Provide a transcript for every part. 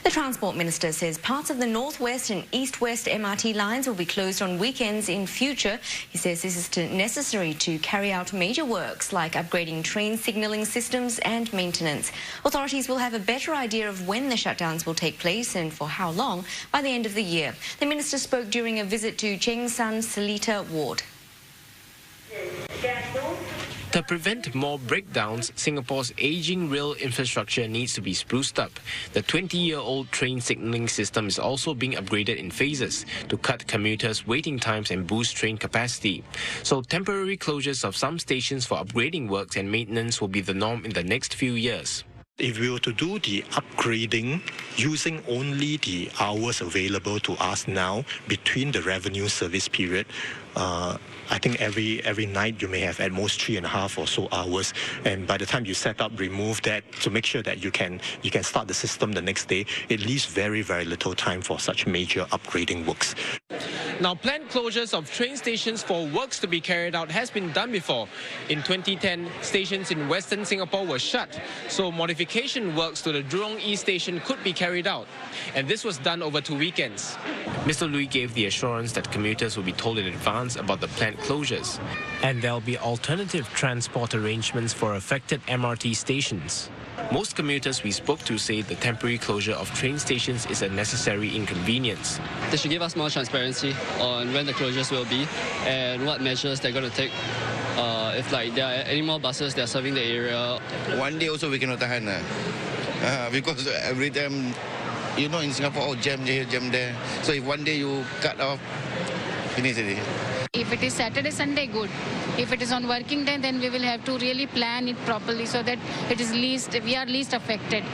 The Transport Minister says parts of the northwest and east-west MRT lines will be closed on weekends in future. He says this is necessary to carry out major works like upgrading train signalling systems and maintenance. Authorities will have a better idea of when the shutdowns will take place and for how long by the end of the year. The Minister spoke during a visit to Cheng San Seletar Ward. To prevent more breakdowns, Singapore's ageing rail infrastructure needs to be spruced up. The 20-year-old train signalling system is also being upgraded in phases to cut commuters' waiting times and boost train capacity. So temporary closures of some stations for upgrading works and maintenance will be the norm in the next few years. If we were to do the upgrading using only the hours available to us now between the revenue service period, I think every night you may have at most 3.5 or so hours, and by the time you set up, remove that to make sure that you can start the system the next day, it leaves very little time for such major upgrading works. Now, planned closures of train stations for works to be carried out has been done before. In 2010, stations in Western Singapore were shut, so modification works to the Jurong East station could be carried out. And this was done over 2 weekends. Mr. Lui gave the assurance that commuters will be told in advance about the planned closures. And there'll be alternative transport arrangements for affected MRT stations. Most commuters we spoke to say the temporary closure of train stations is a necessary inconvenience. They should give us more transparency on when the closures will be and what measures they're going to take. If there are any more buses that are serving the area. One day also we cannot tahan because every time, you know, in Singapore, jam here, jam there. So if one day you cut off, finish it. If it is Saturday, Sunday, good. If it is on working day, then we will have to really plan it properly so that we are least affected.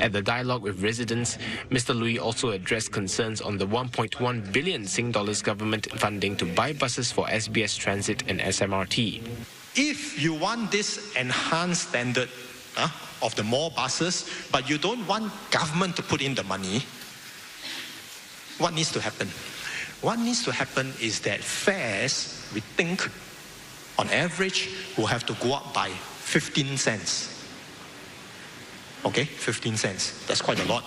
At the dialogue with residents, Mr. Lui also addressed concerns on the 1.1 billion Sing dollars government funding to buy buses for SBS Transit and SMRT. If you want this enhanced standard of the more buses, but you don't want government to put in the money, what needs to happen? What needs to happen is that fares, we think, on average, will have to go up by 15 cents. Okay, 15 cents. That's quite a lot.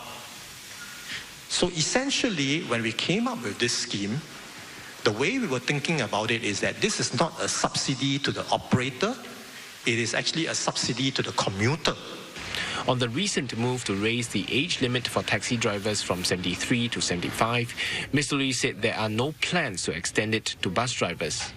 So essentially, when we came up with this scheme, the way we were thinking about it is that this is not a subsidy to the operator, it is actually a subsidy to the commuter. On the recent move to raise the age limit for taxi drivers from 73 to 75, Mr. Lui said there are no plans to extend it to bus drivers.